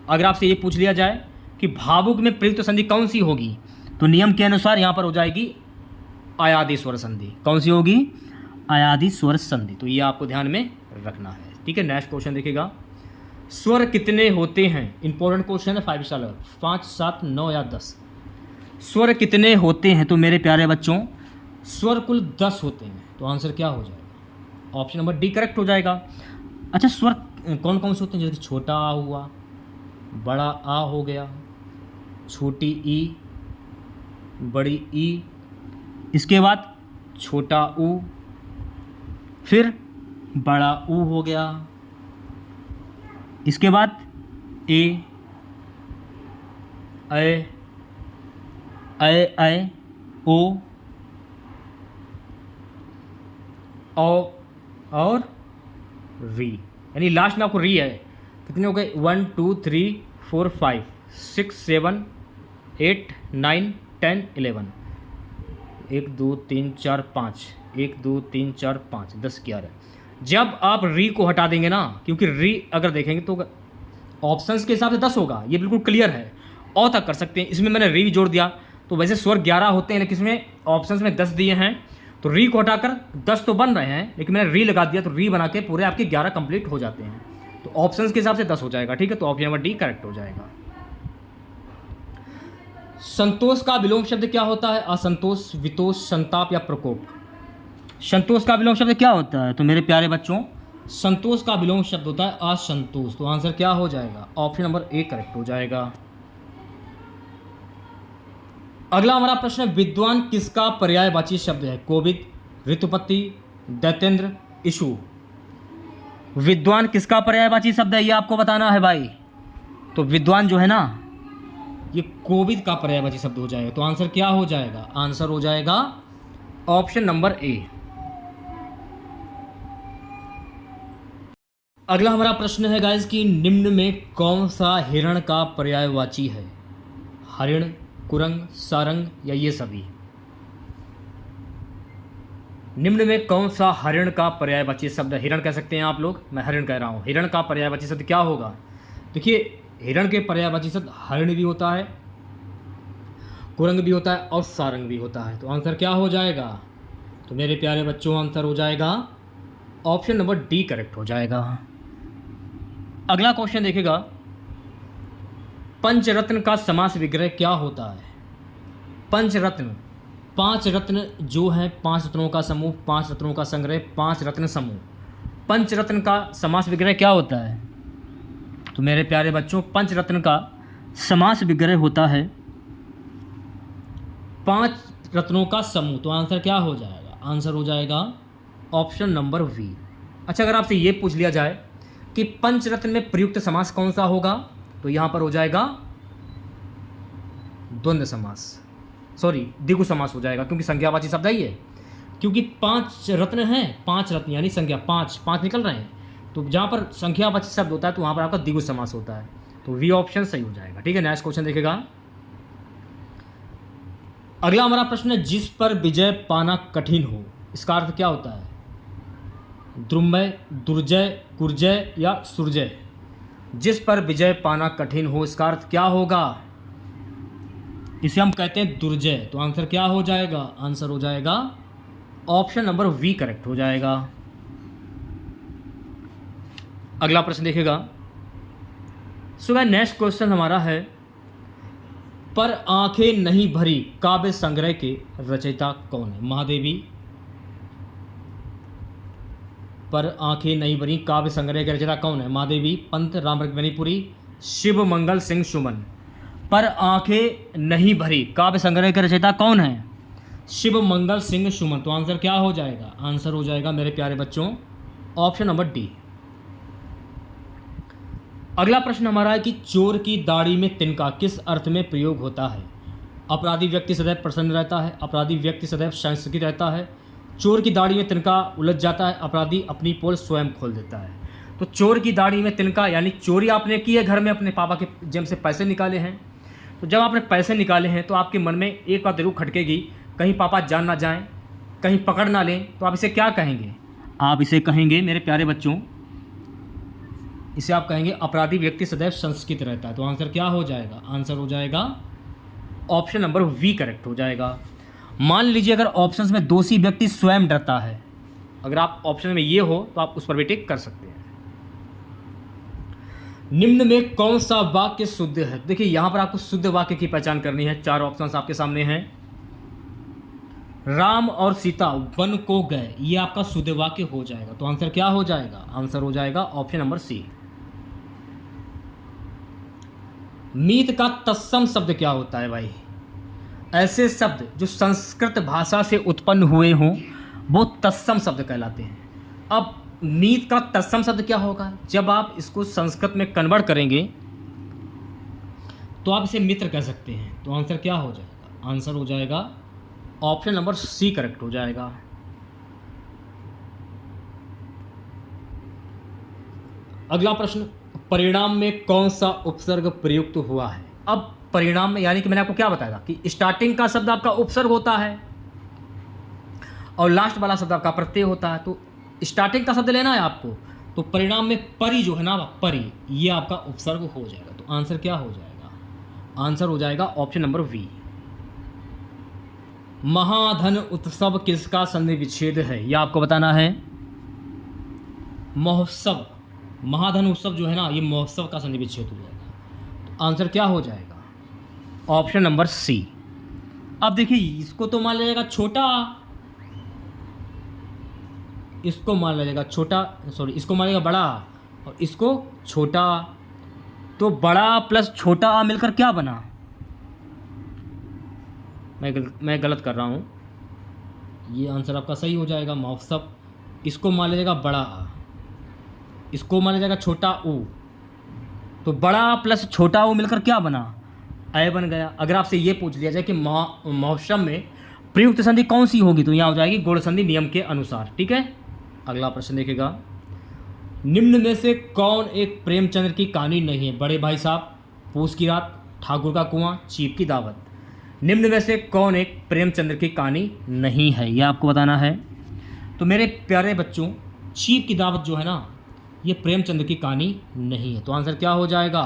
अगर आपसे ये पूछ लिया जाए कि भावुक में प्रयुक्त संधि कौन सी होगी, तो नियम के अनुसार यहाँ पर हो जाएगी अयादि स्वर संधि। कौन सी होगी, अयादि स्वर संधि। तो ये आपको ध्यान में रखना है, ठीक है। नेक्स्ट क्वेश्चन देखिएगा, स्वर कितने होते हैं। इंपॉर्टेंट क्वेश्चन है, 5 स्टार लेवल, 5, 7, 9 या 10। स्वर कितने होते हैं, तो मेरे प्यारे बच्चों स्वर कुल 10 होते हैं। तो आंसर क्या हो जाएगा, ऑप्शन नंबर डी करेक्ट हो जाएगा। अच्छा, स्वर कौन कौन से होते हैं, जैसे छोटा आ हुआ, बड़ा आ हो गया, छोटी ई, बड़ी ई, इसके बाद छोटा ऊ, फिर बड़ा ऊ हो गया, इसके बाद ए, ऐ, ओ और री, यानी लास्ट में आपको री है। कितने हो गए, 1 2 3 4 5 6 7 8 9 10 11, 1 2 3 4 5 1 2 3 4 5 10 11। जब आप री को हटा देंगे ना, क्योंकि री अगर देखेंगे तो ऑप्शंस के हिसाब से 10 होगा, ये बिल्कुल क्लियर है। और तक कर सकते हैं, इसमें मैंने री जोड़ दिया तो वैसे स्वर 11 होते हैं, लेकिन इसमें ऑप्शंस में 10 दिए हैं, तो री को हटाकर 10 तो बन रहे हैं, लेकिन मैंने री लगा दिया तो री बना के पूरे आपके 11 कंप्लीट हो जाते हैं। तो ऑप्शंस के हिसाब से 10 हो जाएगा। ठीक है, तो ऑप्शन नंबर डी करेक्ट हो जाएगा। संतोष का विलोम शब्द क्या होता है? असंतोष, वितोष, संताप या प्रकोप। संतोष का विलोम शब्द क्या होता है? तो मेरे प्यारे बच्चों, संतोष का विलोम शब्द होता है असंतोष। तो आंसर क्या हो जाएगा? ऑप्शन नंबर ए करेक्ट हो जाएगा। अगला हमारा प्रश्न है, विद्वान किसका पर्यायवाची शब्द है? कोविद, ऋतुपति, दैतेंद्र, इशु। विद्वान किसका पर्यायवाची शब्द है, ये आपको बताना है भाई। तो विद्वान जो है ना, ये कोविद का पर्यायवाची शब्द हो जाएगा। तो आंसर क्या हो जाएगा? आंसर हो जाएगा ऑप्शन नंबर ए। अगला हमारा प्रश्न है गाइस कि निम्न में कौन सा हिरण का पर्यायवाची है? हरिण, कुरंग, सारंग या ये सभी। निम्न में कौन सा हरिण का पर्यायवाची शब्द? हिरण कह सकते हैं आप लोग, मैं हरिण कह रहा हूं। हिरण का पर्यायवाची शब्द क्या होगा? देखिए, हिरण के पर्यायवाची शब्द हरिण भी होता है, कुरंग भी होता है और सारंग भी होता है। तो आंसर क्या हो जाएगा? तो मेरे प्यारे बच्चों, आंसर हो जाएगा ऑप्शन नंबर डी करेक्ट हो जाएगा। अगला क्वेश्चन देखिएगा, पंचरत्न का समास विग्रह क्या होता है? पंचरत्न, 5 रत्न जो है, 5 रत्नों का समूह, 5 रत्नों का संग्रह, 5 रत्न समूह। पंचरत्न का समास विग्रह क्या होता है? तो मेरे प्यारे बच्चों, पंचरत्न का समास विग्रह होता है 5 रत्नों का समूह। तो आंसर क्या हो जाएगा? आंसर हो जाएगा ऑप्शन नंबर वी। अच्छा, अगर आपसे ये पूछ लिया जाए कि पंचरत्न में प्रयुक्त समास कौन सा होगा, तो यहां पर हो जाएगा द्वंद्व समास, सॉरी द्विगु समास हो जाएगा, क्योंकि संज्ञावाची शब्द है ये। क्योंकि 5 रत्न हैं, 5 रत्न यानी संज्ञा 5 निकल रहे हैं, तो जहाँ पर संख्यावाची शब्द होता है तो वहाँ पर आपका द्विगु समास होता है। तो वी ऑप्शन सही हो जाएगा। ठीक है, नेक्स्ट क्वेश्चन देखेगा। अगला हमारा प्रश्न है, जिस पर विजय पाना कठिन हो, इसका अर्थ क्या होता है? द्रुमय, दुर्जय, कुर्जय या सुरजय। जिस पर विजय पाना कठिन हो, इसका अर्थ क्या होगा? इसे हम कहते हैं दुर्जय। तो आंसर क्या हो जाएगा? आंसर हो जाएगा ऑप्शन नंबर वी करेक्ट हो जाएगा। अगला प्रश्न देखेगा। सो गाइस, नेक्स्ट क्वेश्चन हमारा है, पर आंखें नहीं भरी काव्य संग्रह के रचयिता कौन है? महादेवी, पर आंखें नहीं भरी काव्य संग्रह के रचयिता कौन है? महादेवी, पंत, राममणिपुरी, शिव मंगल सिंह सुमन। पर आंखें नहीं भरी काव्य संग्रह के रचयिता कौन है? शिव मंगल सिंह सुमन। तो आंसर क्या हो जाएगा? आंसर हो जाएगा मेरे प्यारे बच्चों ऑप्शन नंबर डी। अगला प्रश्न हमारा है कि चोर की दाढ़ी में तिनका किस अर्थ में प्रयोग होता है? अपराधी व्यक्ति सदैव प्रसन्न रहता है, अपराधी व्यक्ति सदैव संस्कृत रहता है, चोर की दाढ़ी में तिनका उलझ जाता है, अपराधी अपनी पोल स्वयं खोल देता है। तो चोर की दाढ़ी में तिनका यानी चोरी आपने की है, घर में अपने पापा के जेब से पैसे निकाले हैं। तो जब आपने पैसे निकाले हैं तो आपके मन में एक बात जरूर खटकेगी, कहीं पापा जान ना जाएं, कहीं पकड़ ना लें। तो आप इसे क्या कहेंगे? आप इसे कहेंगे मेरे प्यारे बच्चों, इसे आप कहेंगे अपराधी व्यक्ति सदैव संस्कृत रहता है। तो आंसर क्या हो जाएगा? आंसर हो जाएगा ऑप्शन नंबर वी करेक्ट हो जाएगा। मान लीजिए अगर ऑप्शंस में दोषी व्यक्ति स्वयं डरता है, अगर आप ऑप्शन में ये हो तो आप उस पर भी टिक कर सकते हैं। निम्न में कौन सा वाक्य शुद्ध है? देखिए, यहां पर आपको शुद्ध वाक्य की पहचान करनी है। 4 ऑप्शंस आपके सामने हैं। राम और सीता वन को गए, ये आपका शुद्ध वाक्य हो जाएगा। तो आंसर क्या हो जाएगा? आंसर हो जाएगा ऑप्शन नंबर सी। मीत का तत्सम शब्द क्या होता है भाई? ऐसे शब्द जो संस्कृत भाषा से उत्पन्न हुए हों वो तत्सम शब्द कहलाते हैं। अब मीत का तत्सम शब्द क्या होगा? जब आप इसको संस्कृत में कन्वर्ट करेंगे तो आप इसे मित्र कह सकते हैं। तो आंसर क्या हो जाएगा? आंसर हो जाएगा ऑप्शन नंबर सी करेक्ट हो जाएगा। अगला प्रश्न, परिणाम में कौन सा उपसर्ग प्रयुक्त हुआ है? अब परिणाम में यानी कि मैंने आपको क्या बताया था कि स्टार्टिंग का शब्द आपका उपसर्ग होता है और लास्ट वाला शब्द आपका प्रत्यय होता है, तो स्टार्टिंग का शब्द लेना है आपको, तो परिणाम में परि जो है ना, परि, ये आपका उपसर्ग हो जाएगा। तो आंसर क्या हो जाएगा? आंसर हो जाएगा ऑप्शन नंबर वी। महाधन उत्सव किसका संधि विच्छेद है? यह आपको बताना है। महोत्सव, महाधन उत्सव जो है ना, ये महोत्सव का संधि विच्छेद हो जाएगा। तो आंसर क्या हो जाएगा? Option number C. अब देखिए, इसको तो मान लीजिएगा छोटा, इसको मान लीजिएगा छोटा, सॉरी इसको मान लीजिएगा बड़ा, और इसको छोटा, तो बड़ा प्लस छोटा आ मिलकर क्या बना? मैं गलत कर रहा हूँ, ये आंसर आपका सही हो जाएगा महोत्सव। इसको मान लीजिएगा बड़ा आ, इसको मान लीजिएगा छोटा ऊ, तो बड़ा प्लस छोटा ऊ मिलकर क्या बना? अय बन गया। अगर आपसे ये पूछ लिया जाए कि महोत्सव में प्रयुक्त संधि कौन सी होगी, तो यहाँ हो जाएगी गुण संधि नियम के अनुसार। ठीक है, अगला प्रश्न देखिएगा। निम्न में से कौन एक प्रेमचंद्र की कहानी नहीं है? बड़े भाई साहब, पूस की रात, ठाकुर का कुआं, चीप की दावत। निम्न में से कौन एक प्रेमचंद्र की कहानी नहीं है, यह आपको बताना है। तो मेरे प्यारे बच्चों, चीप की दावत जो है ना, ये प्रेमचंद्र की कहानी नहीं है। तो आंसर क्या हो जाएगा?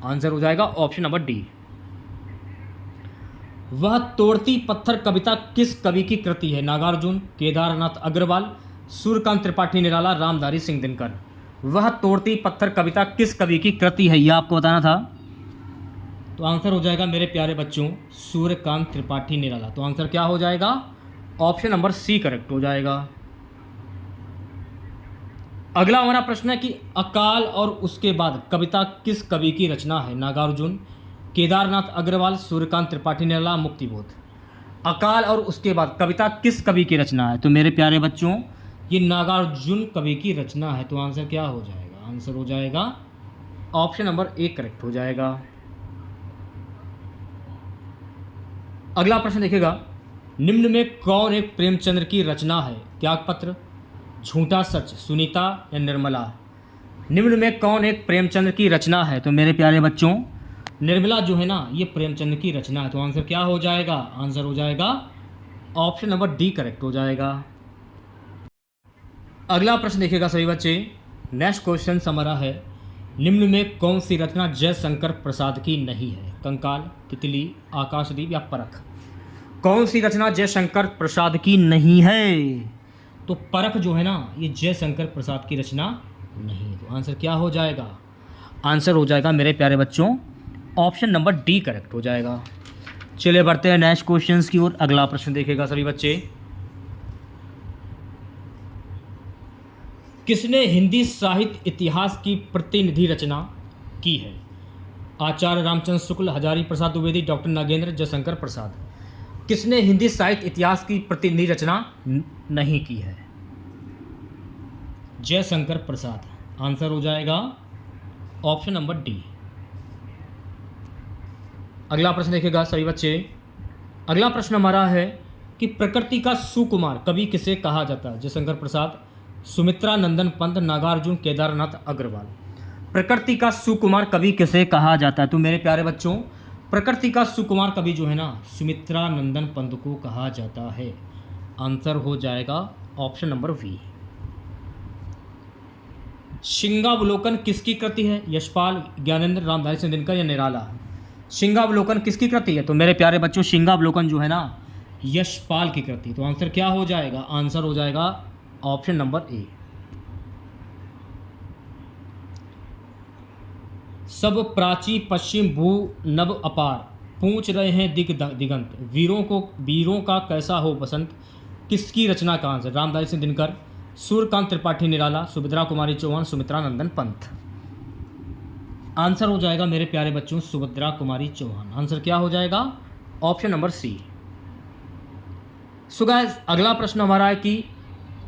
आंसर हो जाएगा ऑप्शन नंबर डी। वह तोड़ती पत्थर कविता किस कवि की कृति है? नागार्जुन, केदारनाथ अग्रवाल, सूर्यकांत त्रिपाठी निराला, रामधारी सिंह दिनकर। वह तोड़ती पत्थर कविता किस कवि की कृति है, यह आपको बताना था। तो आंसर हो जाएगा मेरे प्यारे बच्चों सूर्यकांत त्रिपाठी निराला। तो आंसर क्या हो जाएगा? ऑप्शन नंबर सी करेक्ट हो जाएगा। अगला हमारा प्रश्न है कि अकाल और उसके बाद कविता किस कवि की रचना है? नागार्जुन, केदारनाथ अग्रवाल, सूर्यकांत त्रिपाठी निराला, मुक्तिबोध। अकाल और उसके बाद कविता किस कवि की रचना है? तो मेरे प्यारे बच्चों, ये नागार्जुन कवि की रचना है। तो आंसर क्या हो जाएगा? आंसर हो जाएगा ऑप्शन नंबर ए करेक्ट हो जाएगा। अगला प्रश्न देखिएगा। निम्न में कौन एक प्रेमचंद्र की रचना है? त्यागपत्र, झूठा सच, सुनीता या निर्मला। निम्न में कौन एक प्रेमचंद्र की रचना है? तो मेरे प्यारे बच्चों, निर्मला जो है ना, ये प्रेमचंद्र की रचना है। तो आंसर क्या हो जाएगा? आंसर हो जाएगा ऑप्शन नंबर डी करेक्ट हो जाएगा। अगला प्रश्न देखिएगा सभी बच्चे। नेक्स्ट क्वेश्चन हमारा है, निम्न में कौन सी रचना जयशंकर प्रसाद की नहीं है? कंकाल, तितली, आकाशदीप या परख। कौन सी रचना जयशंकर प्रसाद की नहीं है? तो परख जो है ना, ये जयशंकर प्रसाद की रचना नहीं है। तो आंसर क्या हो जाएगा? आंसर हो जाएगा मेरे प्यारे बच्चों ऑप्शन नंबर डी करेक्ट हो जाएगा। चलिए बढ़ते हैं नेक्स्ट क्वेश्चंस की ओर। अगला प्रश्न देखेगा सभी बच्चे। किसने हिंदी साहित्य इतिहास की प्रतिनिधि रचना की है? आचार्य रामचंद्र शुक्ल, हजारी प्रसाद द्विवेदी, डॉक्टर नागेंद्र, जयशंकर प्रसाद। किसने हिंदी साहित्य इतिहास की प्रतिनिधि रचना नहीं की है? जयशंकर प्रसाद। आंसर हो जाएगा ऑप्शन नंबर डी। अगला प्रश्न देखिएगा सभी बच्चे। अगला प्रश्न हमारा है कि प्रकृति का सुकुमार कवि किसे कहा जाता है? जयशंकर प्रसाद, सुमित्रा नंदन पंत, नागार्जुन, केदारनाथ अग्रवाल। प्रकृति का सुकुमार कवि किसे कहा जाता है? तो मेरे प्यारे बच्चों, प्रकृति का सुकुमार कवि जो है ना, सुमित्रा नंदन पंत को कहा जाता है। आंसर हो जाएगा ऑप्शन नंबर वी। सिंहावलोकन किसकी कृति है? यशपाल, ज्ञानेंद्र, रामधारी सिंह दिनकर या निराला। सिंहावलोकन किसकी कृति है? तो मेरे प्यारे बच्चों, सिंहावलोकन जो है ना, यशपाल की कृति। तो आंसर क्या हो जाएगा? आंसर हो जाएगा ऑप्शन नंबर ए। सब प्राची पश्चिम भू नभ अपार, पूछ रहे हैं दिग दिगंत, वीरों का कैसा हो बसंत। किसकी रचना का? आंसर रामधारी सिंह दिनकर, सूर्यकांत त्रिपाठी निराला, सुभद्रा कुमारी चौहान, सुमित्रा नंदन पंत। आंसर हो जाएगा मेरे प्यारे बच्चों सुभद्रा कुमारी चौहान। आंसर क्या हो जाएगा? Option number C. So guys, अगला प्रश्न हमारा है कि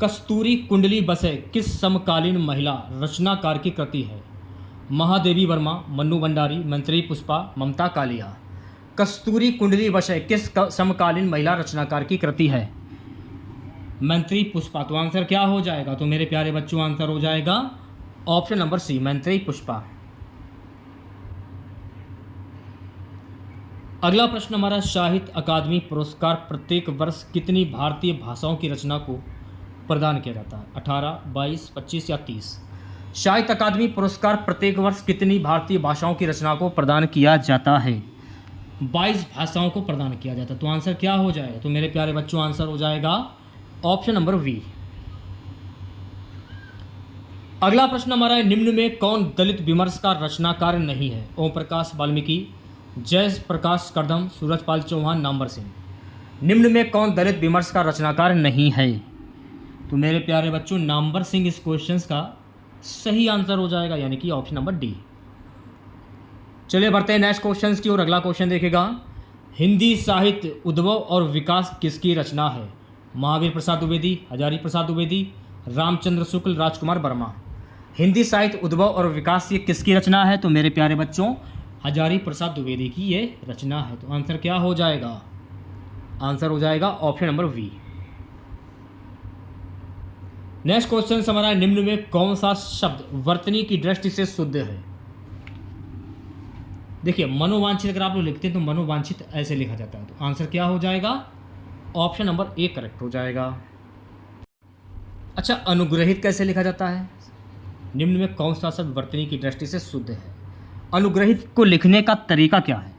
कस्तूरी कुंडली बसे किस समकालीन महिला रचनाकार की कृति है? महादेवी वर्मा, मन्नू भंडारी, मंत्री पुष्पा, ममता कालिया। कस्तूरी कुंडली बसे किस समकालीन महिला रचनाकार की कृति है? मंत्री पुष्पा। तो आंसर क्या हो जाएगा? तो मेरे प्यारे बच्चों, आंसर हो जाएगा ऑप्शन नंबर सी, मंत्री पुष्पा। अगला प्रश्न हमारा, साहित्य अकादमी पुरस्कार प्रत्येक वर्ष कितनी भारतीय भाषाओं की रचना को प्रदान किया जाता है? 18, 22, 25 या 30? साहित्य अकादमी पुरस्कार प्रत्येक वर्ष कितनी भारतीय भाषाओं की रचना को प्रदान किया जाता है? 22 भाषाओं को प्रदान किया जाता है। तो आंसर क्या हो जाएगा? तो मेरे प्यारे बच्चों, आंसर हो जाएगा ऑप्शन नंबर बी। अगला प्रश्न हमारा है, निम्न में कौन दलित विमर्शकार रचनाकार नहीं है? ओम प्रकाश वाल्मीकि, जय प्रकाश कदम, सूरजपाल चौहान, नामवर सिंह। निम्न में कौन दलित विमर्शकार रचनाकार नहीं है? तो मेरे प्यारे बच्चों, नामवर सिंह इस क्वेश्चन का सही आंसर हो जाएगा, यानी कि ऑप्शन नंबर डी। चलिए बढ़ते हैं नेक्स्ट क्वेश्चन की ओर। अगला क्वेश्चन देखेगा, हिंदी साहित्य उद्भव और विकास किसकी रचना है? महावीर प्रसाद द्विवेदी, हजारी प्रसाद द्विवेदी, रामचंद्र शुक्ल, राजकुमार वर्मा। हिंदी साहित्य उद्भव और विकास ये किसकी रचना है? तो मेरे प्यारे बच्चों, हजारी प्रसाद द्विवेदी की ये रचना है। तो आंसर क्या हो जाएगा? आंसर हो जाएगा option number B. Next question हमारा, निम्न में कौन सा शब्द वर्तनी की दृष्टि से शुद्ध है? देखिए, मनोवांछित अगर आप लोग लिखते हैं तो मनोवांछित ऐसे लिखा जाता है। तो आंसर क्या हो जाएगा? ऑप्शन नंबर ए करेक्ट हो जाएगा। अच्छा, अनुग्रहित कैसे लिखा जाता है? निम्न में कौन सा शब्द वर्तनी की दृष्टि से शुद्ध है? अनुग्रहित को लिखने का तरीका क्या है?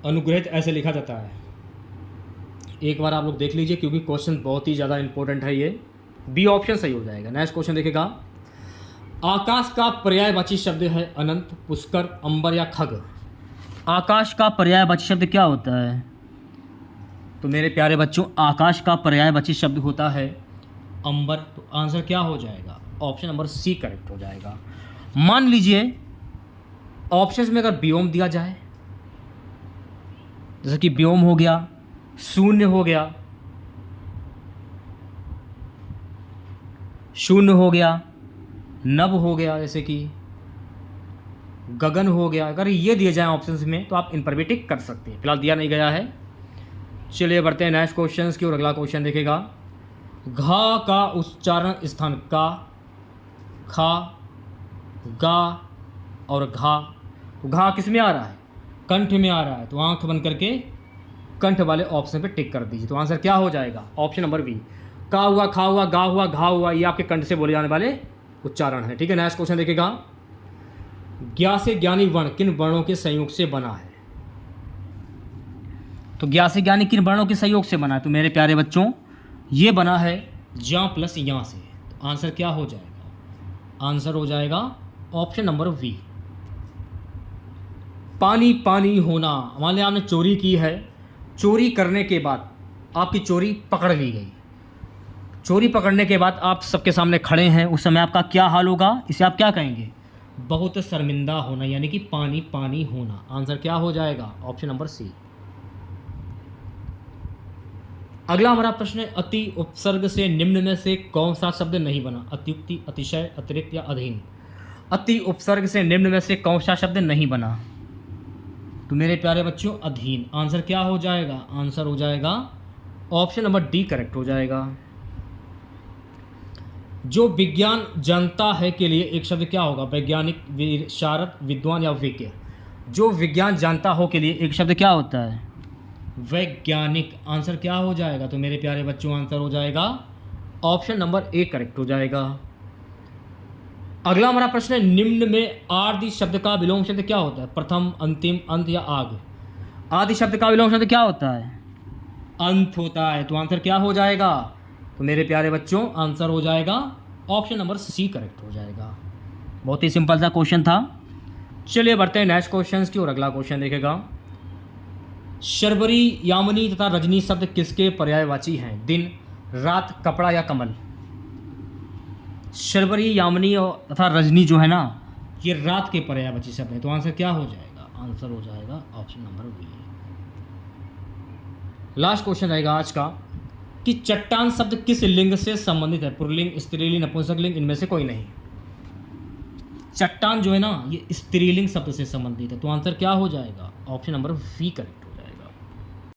अनुग्रहित ऐसे लिखा जाता है, एक बार आप लोग देख लीजिए क्योंकि क्वेश्चन बहुत ही ज़्यादा इंपॉर्टेंट है ये। बी ऑप्शन सही हो जाएगा। नेक्स्ट क्वेश्चन देखेगा, आकाश का पर्यायवाची शब्द है अनंत, पुष्कर, अंबर या खग? आकाश का पर्यायवाची शब्द क्या होता है? तो मेरे प्यारे बच्चों, आकाश का पर्यायवाची शब्द होता है अंबर। तो आंसर क्या हो जाएगा? ऑप्शन नंबर सी करेक्ट हो जाएगा। मान लीजिए ऑप्शंस में अगर व्योम दिया जाए, जैसे कि व्योम हो गया, शून्य हो गया, शून्य हो गया, नभ हो गया, जैसे कि गगन हो गया, अगर ये दिए जाए ऑप्शंस में तो आप इन पर भी टिक कर सकते हैं। फिलहाल दिया नहीं गया है। चलिए बढ़ते हैं नेक्स्ट क्वेश्चन की और। अगला क्वेश्चन देखेगा, घा का उच्चारण स्थान का, खा, गा और घा। तो घा किस में आ रहा है? कंठ में आ रहा है। तो आंख बंद करके कंठ वाले ऑप्शन पे टिक कर दीजिए। तो आंसर क्या हो जाएगा? Option number B. का हुआ, खा हुआ, गा हुआ, घा हुआ, ये आपके कंठ से बोले जाने वाले उच्चारण है। ठीक है, नेक्स्ट क्वेश्चन देखेगा, ज्ञा से ज्ञानी वर्ण किन वर्णों के संयोग से बना है? तो ज्ञा से ज्ञानी किन वर्णों के संयोग से बना है? तो मेरे प्यारे बच्चों, ये बना है ज्या प्लस या से। तो आंसर क्या हो जाएगा? आंसर हो जाएगा ऑप्शन नंबर वी। पानी पानी होना, मान लिया आपने चोरी की है, चोरी करने के बाद आपकी चोरी पकड़ ली गई, चोरी पकड़ने के बाद आप सबके सामने खड़े हैं, उस समय आपका क्या हाल होगा? इसे आप क्या कहेंगे? बहुत शर्मिंदा होना, यानी कि पानी पानी होना। आंसर क्या हो जाएगा? Option number C. अगला हमारा प्रश्न है, अति उपसर्ग से निम्न में से कौन सा शब्द नहीं बना? अत्युक्ति, अतिशय, अतिरिक्त या अधीन? अति उपसर्ग से निम्न में से कौन सा शब्द नहीं बना? तो मेरे प्यारे बच्चों, अधीन। आंसर क्या हो जाएगा? आंसर हो जाएगा ऑप्शन नंबर डी करेक्ट हो जाएगा। जो विज्ञान जानता है के लिए एक शब्द क्या होगा? वैज्ञानिक, विशारद, विद्वान या विज्ञ? जो विज्ञान जानता हो के लिए एक शब्द क्या होता है? वैज्ञानिक। आंसर क्या हो जाएगा? तो मेरे प्यारे बच्चों, आंसर हो जाएगा ऑप्शन नंबर ए करेक्ट हो जाएगा। अगला हमारा प्रश्न है, निम्न में आदि शब्द का विलोम शब्द क्या होता है? प्रथम, अंतिम, अंत या आग? आदि शब्द का विलोम शब्द क्या होता है? अंत होता है। तो आंसर क्या हो जाएगा? तो मेरे प्यारे बच्चों, आंसर हो जाएगा ऑप्शन नंबर सी करेक्ट हो जाएगा। बहुत ही सिंपल सा क्वेश्चन था। चलिए बढ़ते हैं नेक्स्ट क्वेश्चन की और। अगला क्वेश्चन देखेगा, शर्वरी, यामिनी तथा रजनी शब्द किसके पर्यायवाची हैं? दिन, रात, कपड़ा या कमल? शर्वरी, यामिनी तथा रजनी जो है ना, ये रात के पर्यायवाची शब्द है। तो आंसर क्या हो जाएगा? आंसर हो जाएगा option number B. Last question रहेगा आज का कि चट्टान शब्द किस लिंग से संबंधित है? पुल्लिंग, स्त्रीलिंग, नपुंसकलिंग, इनमें से कोई नहीं। चट्टान जो है ना, ये स्त्रीलिंग शब्द से संबंधित है। तो आंसर क्या हो जाएगा? Option number B correct.